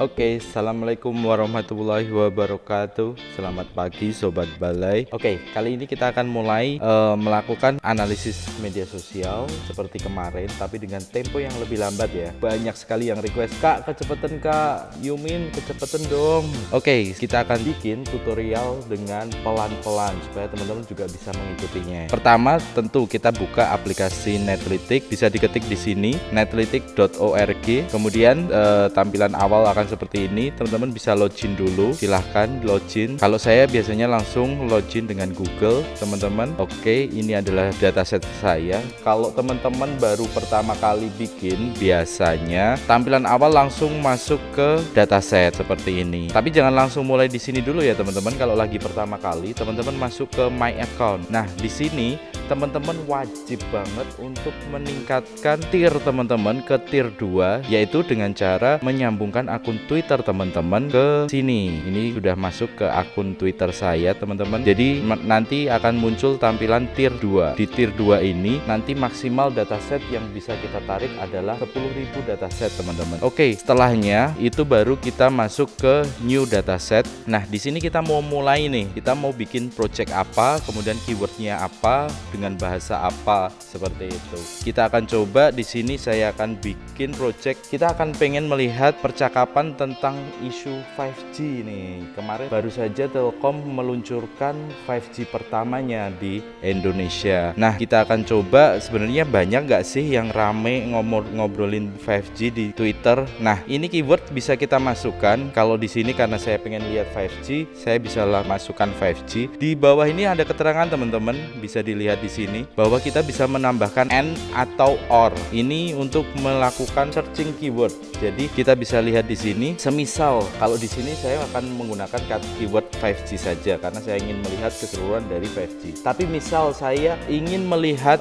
Oke, assalamualaikum warahmatullahi wabarakatuh. Selamat pagi, sobat balai. Oke, kali ini kita akan mulai melakukan analisis media sosial seperti kemarin, tapi dengan tempo yang lebih lambat ya. Banyak sekali yang request, Kak, kecepatan Kak, Yumin, kecepatan dong. Oke, kita akan bikin tutorial dengan pelan-pelan supaya teman-teman juga bisa mengikutinya. Pertama, tentu kita buka aplikasi Netlytic, bisa diketik di sini netlytic.org. Kemudian tampilan awal akan seperti ini, teman-teman bisa login dulu, silahkan login. Kalau saya biasanya langsung login dengan Google, teman-teman. Oke, ini adalah dataset saya. Kalau teman-teman baru pertama kali bikin, biasanya tampilan awal langsung masuk ke dataset seperti ini. Tapi jangan langsung mulai di sini dulu ya teman-teman. Kalau lagi pertama kali, teman-teman masuk ke My Account. Nah, di sini teman-teman wajib banget untuk meningkatkan tier teman-teman ke tier 2, yaitu dengan cara menyambungkan akun Twitter teman-teman ke sini. Ini sudah masuk ke akun Twitter saya teman-teman. Jadi nanti akan muncul tampilan tier 2. Di tier 2 ini nanti maksimal dataset yang bisa kita tarik adalah 10.000 dataset teman-teman. Oke, setelahnya itu baru kita masuk ke new dataset. Nah, di sini kita mau mulai nih. Kita mau bikin project apa, kemudian keywordnya apa, dengan bahasa apa, seperti itu. Kita akan coba di sini, saya akan bikin project. Kita akan pengen melihat percakapan tentang isu 5G nih. Kemarin baru saja Telkom meluncurkan 5G pertamanya di Indonesia. Nah, kita akan coba sebenarnya banyak nggak sih yang rame ngobrolin 5G di Twitter. Nah, ini keyword bisa kita masukkan. Kalau di sini karena saya pengen lihat 5G, saya bisa masukkan 5G. Di bawah ini ada keterangan teman-teman, bisa dilihat di sini bahwa kita bisa menambahkan and atau or. Ini untuk melakukan searching keyword. Jadi kita bisa lihat di sini. Semisal kalau di sini saya akan menggunakan keyword 5G saja karena saya ingin melihat keseluruhan dari 5G. Tapi misal saya ingin melihat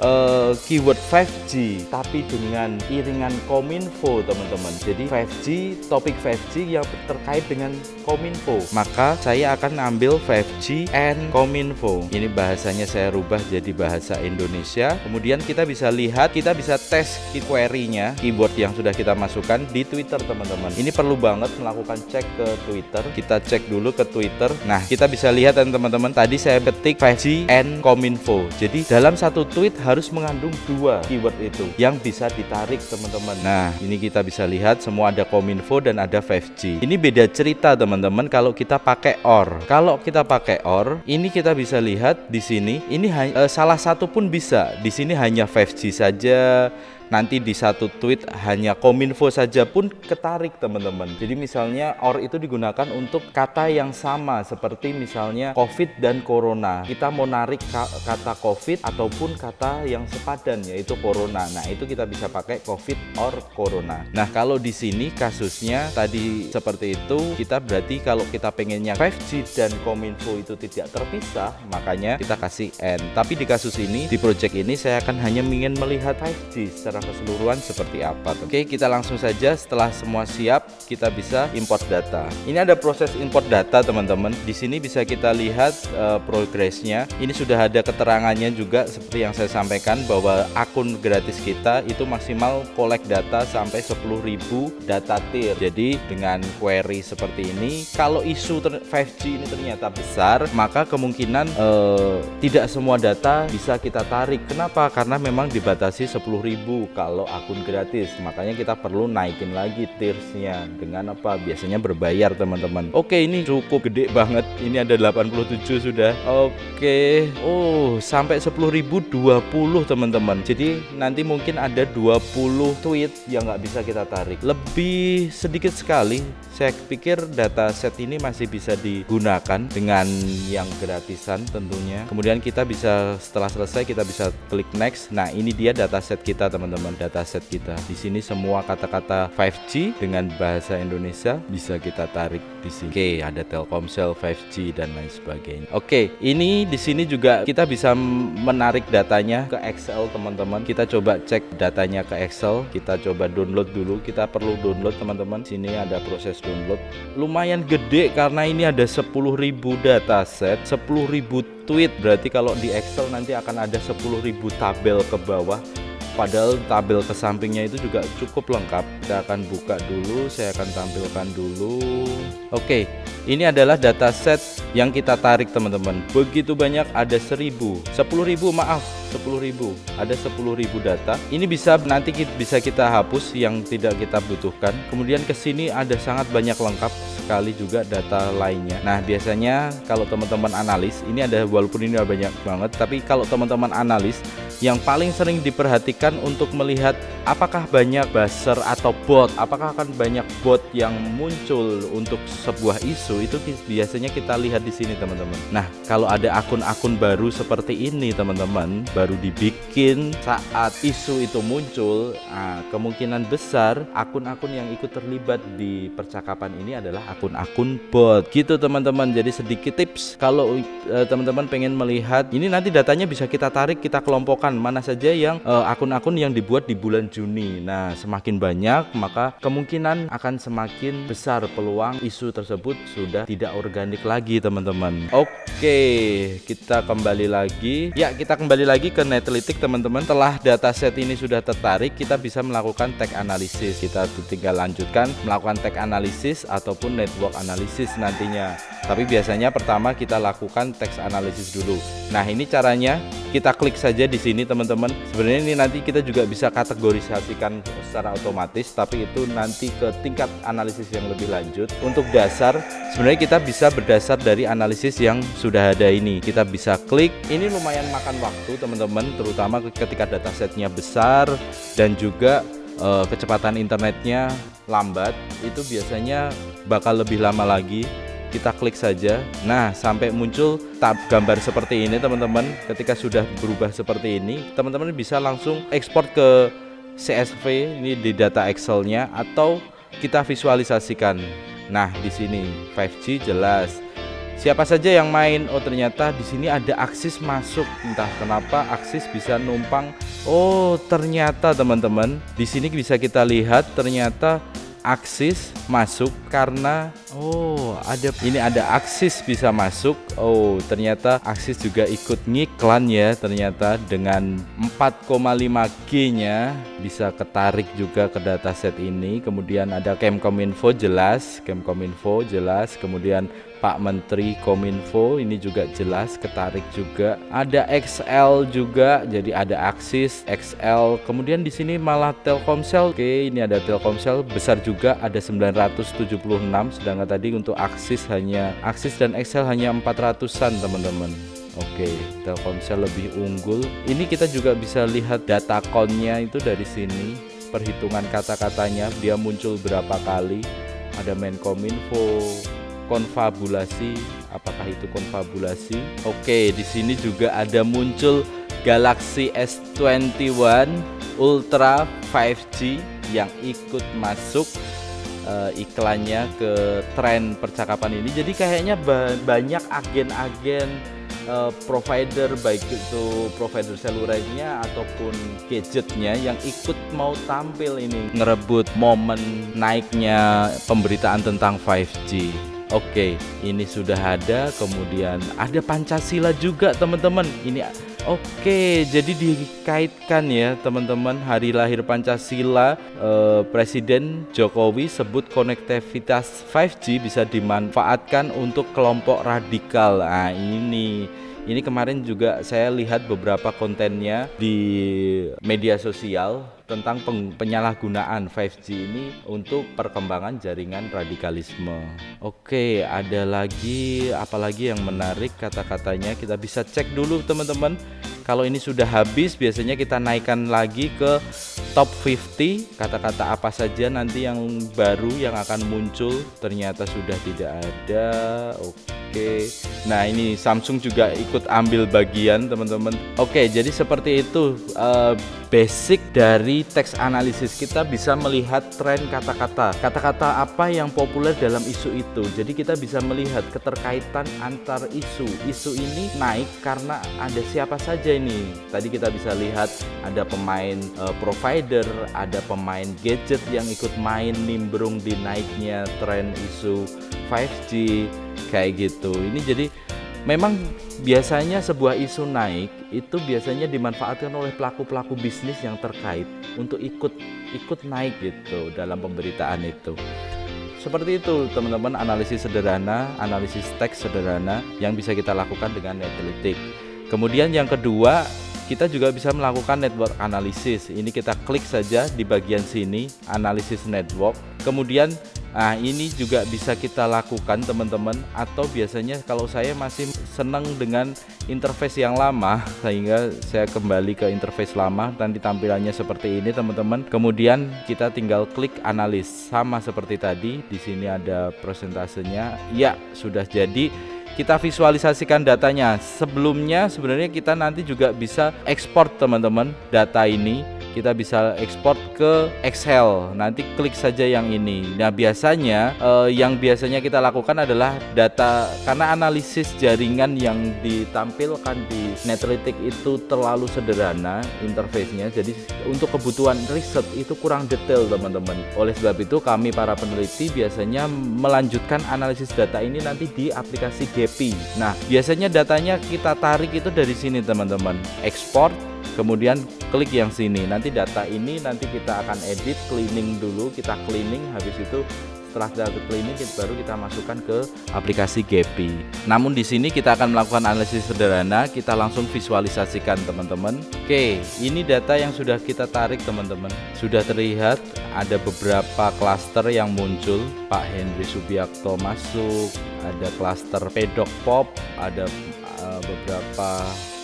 keyword 5G tapi dengan iringan Kominfo teman-teman. Jadi 5G, topik 5G yang terkait dengan Kominfo. Maka saya akan ambil 5G and Kominfo. Ini bahasanya saya rubah jadi bahasa Indonesia. Kemudian kita bisa lihat, kita bisa tes query-nya, keyword yang sudah kita masukkan di Twitter teman-teman. Ini perlu banget melakukan cek ke Twitter. Kita cek dulu ke Twitter. Nah, kita bisa lihat teman-teman, tadi saya ketik 5G and Kominfo. Jadi dalam satu tweet harus mengandung dua keyword itu yang bisa ditarik teman-teman. Nah, ini kita bisa lihat semua ada Kominfo dan ada 5G. Ini beda cerita teman-teman kalau kita pakai or. Kalau kita pakai or, ini kita bisa lihat di sini. Ini salah satu pun bisa. Di sini hanya 5G saja. Nanti di satu tweet hanya Kominfo saja pun ketarik teman-teman. Jadi misalnya or itu digunakan untuk kata yang sama seperti misalnya COVID dan Corona. Kita mau narik kata COVID ataupun kata yang sepadan yaitu Corona. Nah, itu kita bisa pakai COVID or Corona. Nah, kalau di sini kasusnya tadi seperti itu, kita berarti kalau kita pengennya 5G dan Kominfo itu tidak terpisah, makanya kita kasih and. Tapi di kasus ini, di project ini saya akan hanya ingin melihat 5G secara keseluruhan seperti apa. Oke, kita langsung saja. Setelah semua siap, kita bisa import data. Ini ada proses import data teman-teman. Di sini bisa kita lihat progresnya. Ini sudah ada keterangannya juga seperti yang saya sampaikan bahwa akun gratis kita itu maksimal collect data sampai 10.000 data tier. Jadi dengan query seperti ini, kalau isu 5G ini ternyata besar, maka kemungkinan tidak semua data bisa kita tarik. Kenapa? Karena memang dibatasi 10.000 kalau akun gratis. Makanya kita perlu naikin lagi tiersnya dengan apa? Biasanya berbayar teman-teman. Oke, ini cukup gede banget. Ini ada 87 sudah. Oke. Oh, sampai 10.020 teman-teman. Jadi nanti mungkin ada 20 tweet yang nggak bisa kita tarik. Lebih sedikit sekali. Saya pikir dataset ini masih bisa digunakan dengan yang gratisan tentunya. Kemudian kita bisa setelah selesai kita bisa klik next. Nah, ini dia dataset kita teman-teman, dataset kita. Di sini semua kata-kata 5G dengan bahasa Indonesia bisa kita tarik di sini. Oke, ada Telkomsel 5G dan lain sebagainya. Oke, ini di sini juga kita bisa menarik datanya ke Excel teman-teman. Kita coba cek datanya ke Excel. Kita coba download dulu. Kita perlu download teman-teman. Sini ada proses download. Lumayan gede karena ini ada 10.000 dataset, 10.000 tweet. Berarti kalau di Excel nanti akan ada 10.000 tabel ke bawah. Padahal tabel ke sampingnya itu juga cukup lengkap. Kita akan buka dulu, saya akan tampilkan dulu. Oke, ini adalah dataset yang kita tarik teman-teman. Begitu banyak, ada 10.000 maaf, 10.000. Ada 10.000 data. Ini bisa kita hapus yang tidak kita butuhkan. Kemudian ke sini ada sangat banyak lengkap sekali juga data lainnya. Nah, biasanya kalau teman-teman analis, ini ada, walaupun ini banyak banget, tapi kalau teman-teman analis, yang paling sering diperhatikan untuk melihat apakah banyak buzzer atau bot, apakah akan banyak bot yang muncul untuk sebuah isu, itu biasanya kita lihat di sini teman-teman. Nah, kalau ada akun-akun baru seperti ini teman-teman, baru dibikin saat isu itu muncul, kemungkinan besar akun-akun yang ikut terlibat di percakapan ini adalah akun-akun bot gitu teman-teman. Jadi sedikit tips kalau teman-teman pengen melihat ini, nanti datanya bisa kita tarik, kita kelompokkan mana saja yang akun-akun yang dibuat di bulan Juni. Nah, semakin banyak maka kemungkinan akan semakin besar peluang isu tersebut sudah tidak organik lagi teman-teman. Oke, kita kembali lagi. Ya, kita kembali lagi ke Netlytics teman-teman. Setelah dataset ini sudah tertarik, kita bisa melakukan tag analisis. Kita tinggal lanjutkan melakukan tag analisis ataupun network analisis nantinya. Tapi biasanya pertama kita lakukan text analisis dulu. Nah, ini caranya, kita klik saja di sini teman-teman. Sebenarnya ini nanti kita juga bisa kategorisasikan secara otomatis, tapi itu nanti ke tingkat analisis yang lebih lanjut. Untuk dasar, sebenarnya kita bisa berdasar dari analisis yang sudah ada ini. Kita bisa klik, ini lumayan makan waktu teman-teman, terutama ketika datasetnya besar dan juga kecepatan internetnya lambat, itu biasanya bakal lebih lama lagi. Kita klik saja. Nah, sampai muncul tab gambar seperti ini teman-teman. Ketika sudah berubah seperti ini, teman-teman bisa langsung ekspor ke CSV ini di data Excel-nya, atau kita visualisasikan. Nah, di sini 5G jelas. Siapa saja yang main? Oh, ternyata di sini ada Axis masuk. Entah kenapa Axis bisa numpang. Oh, ternyata teman-teman, di sini bisa kita lihat ternyata Axis masuk karena ada Axis bisa masuk. Oh, ternyata Axis juga ikut ngiklan ya, ternyata dengan 4,5G nya bisa ketarik juga ke dataset ini. Kemudian ada Kemkominfo jelas, kemudian Pak Menteri Kominfo ini juga jelas ketarik juga. Ada XL juga, jadi ada Axis, XL. Kemudian di sini malah Telkomsel. Oke, ini ada Telkomsel besar juga, ada 976, sedangkan tadi untuk Axis dan XL hanya 400-an teman-teman. Oke, Telkomsel lebih unggul. Ini kita juga bisa lihat data count-nya itu dari sini. Perhitungan kata-katanya, dia muncul berapa kali. Ada Menkominfo, konfabulasi, apakah itu konfabulasi? Oke, di sini juga ada muncul Galaxy S21 Ultra 5G yang ikut masuk iklannya ke tren percakapan ini. Jadi kayaknya banyak agen-agen provider, baik itu provider selulernya ataupun gadgetnya, yang ikut mau tampil ini, ngerebut momen naiknya pemberitaan tentang 5G. Oke, ini sudah ada. Kemudian ada Pancasila juga teman-teman. Ini oke, jadi dikaitkan ya teman-teman, hari lahir Pancasila. Presiden Jokowi sebut konektivitas 5G bisa dimanfaatkan untuk kelompok radikal. Nah, ini kemarin juga saya lihat beberapa kontennya di media sosial tentang penyalahgunaan 5G ini untuk perkembangan jaringan radikalisme. Oke, ada lagi, apalagi yang menarik kata-katanya, kita bisa cek dulu teman-teman. Kalau ini sudah habis, biasanya kita naikkan lagi ke top 50, kata-kata apa saja nanti yang baru yang akan muncul. Ternyata sudah tidak ada. Oke, nah ini Samsung juga ikut ambil bagian teman-teman. Oke, jadi seperti itu basic dari teks analisis. Kita bisa melihat tren kata-kata apa yang populer dalam isu itu. Jadi kita bisa melihat keterkaitan antar isu ini naik karena ada siapa saja ini. Tadi kita bisa lihat ada pemain provider, ada pemain gadget yang ikut main nimbrung di naiknya tren isu 5G kayak gitu. Ini jadi Memang biasanya sebuah isu naik itu biasanya dimanfaatkan oleh pelaku-pelaku bisnis yang terkait untuk ikut naik gitu dalam pemberitaan itu. Seperti itu teman-teman, analisis sederhana, analisis teks sederhana yang bisa kita lakukan dengan Netlytics. Kemudian yang kedua, kita juga bisa melakukan network analysis. Ini kita klik saja di bagian sini, analisis network. Kemudian ini juga bisa kita lakukan teman-teman, atau biasanya kalau saya masih senang dengan interface yang lama, sehingga saya kembali ke interface lama. Nanti tampilannya seperti ini teman-teman. Kemudian kita tinggal klik analis, sama seperti tadi. Di sini ada presentasenya. Ya, sudah jadi. Kita visualisasikan datanya. Sebelumnya sebenarnya kita nanti juga bisa ekspor teman-teman data ini. Kita bisa ekspor ke Excel. Nanti klik saja yang ini. Nah biasanya yang biasanya kita lakukan adalah data, karena analisis jaringan yang ditampilkan di Netlytics itu terlalu sederhana interface-nya. Jadi untuk kebutuhan riset itu kurang detail teman-teman. Oleh sebab itu kami para peneliti biasanya melanjutkan analisis data ini nanti di aplikasi Gephi. Nah biasanya datanya kita tarik itu dari sini teman-teman. Ekspor. Kemudian klik yang sini, nanti data ini nanti kita akan edit, cleaning dulu, kita cleaning, habis itu setelah data cleaning baru kita masukkan ke aplikasi Gephi. Namun di sini kita akan melakukan analisis sederhana, kita langsung visualisasikan teman-teman. Oke, ini data yang sudah kita tarik teman-teman. Sudah terlihat ada beberapa klaster yang muncul. Pak Henry Subiakto masuk, ada klaster Pedok Pop, ada beberapa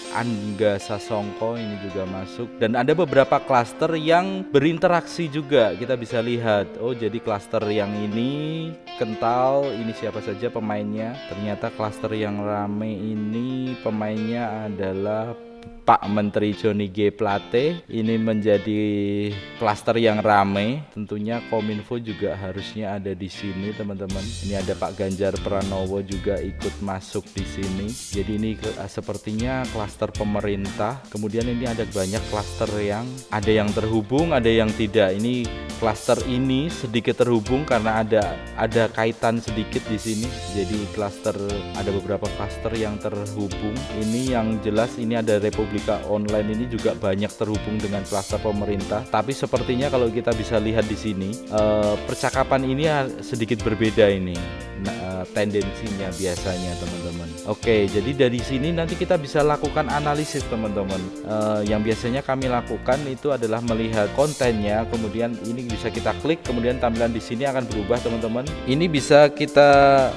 Angga Sasongko ini juga masuk, dan ada beberapa klaster yang berinteraksi juga. Kita bisa lihat, oh jadi klaster yang ini kental, ini siapa saja pemainnya. Ternyata klaster yang rame ini pemainnya adalah Pak Menteri Johnny G. Plate. Ini menjadi klaster yang ramai. Tentunya Kominfo juga harusnya ada di sini teman-teman. Ini ada Pak Ganjar Pranowo juga ikut masuk di sini. Jadi ini sepertinya klaster pemerintah. Kemudian ini ada banyak klaster yang ada yang terhubung, ada yang tidak. Ini klaster ini sedikit terhubung karena ada kaitan sedikit di sini. Jadi klaster, ada beberapa klaster yang terhubung. Ini yang jelas ini ada Republika Online ini juga banyak terhubung dengan klaster pemerintah. Tapi sepertinya kalau kita bisa lihat di sini percakapan ini sedikit berbeda ini tendensinya biasanya teman-teman. Oke, jadi dari sini nanti kita bisa lakukan analisis teman-teman. Yang biasanya kami lakukan itu adalah melihat kontennya, kemudian ini bisa kita klik, kemudian tampilan di sini akan berubah teman-teman. Ini bisa kita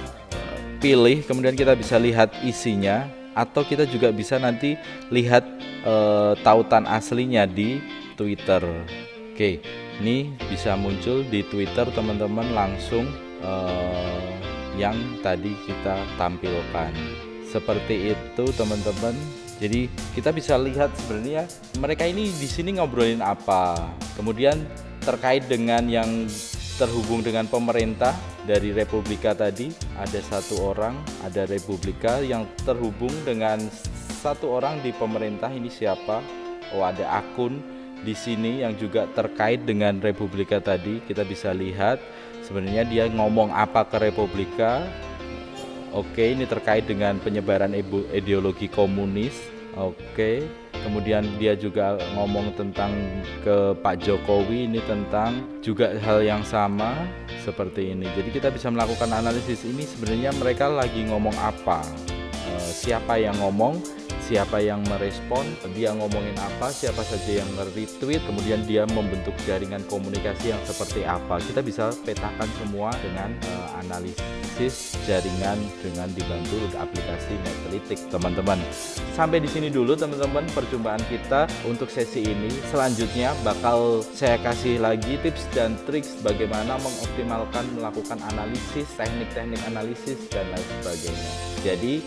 pilih, kemudian kita bisa lihat isinya, atau kita juga bisa nanti lihat tautan aslinya di Twitter. Oke, ini bisa muncul di Twitter teman-teman langsung yang tadi kita tampilkan. Seperti itu teman-teman. Jadi kita bisa lihat sebenarnya mereka ini di sini ngobrolin apa. Kemudian terkait dengan yang terhubung dengan pemerintah dari Republika tadi, ada satu orang, ada Republika yang terhubung dengan satu orang di pemerintah. Ini siapa? Oh, ada akun di sini yang juga terkait dengan Republika tadi. Kita bisa lihat sebenarnya dia ngomong apa ke Republika. Oke, ini terkait dengan penyebaran ideologi komunis. Oke, kemudian dia juga ngomong tentang ke Pak Jokowi, ini tentang juga hal yang sama seperti ini. Jadi kita bisa melakukan analisis ini sebenarnya mereka lagi ngomong apa, siapa yang ngomong, siapa yang merespon, dia ngomongin apa, siapa saja yang nge-retweet, kemudian dia membentuk jaringan komunikasi yang seperti apa. Kita bisa petakan semua dengan analisis jaringan dengan dibantu aplikasi Netlytics teman-teman. Sampai di sini dulu teman-teman perjumpaan kita untuk sesi ini. Selanjutnya bakal saya kasih lagi tips dan triks bagaimana mengoptimalkan melakukan analisis, teknik-teknik analisis dan lain sebagainya. Jadi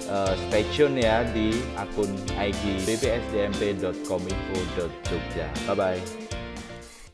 stay tune ya di akun IG bbsdmp.kominfo.jogja. Bye bye.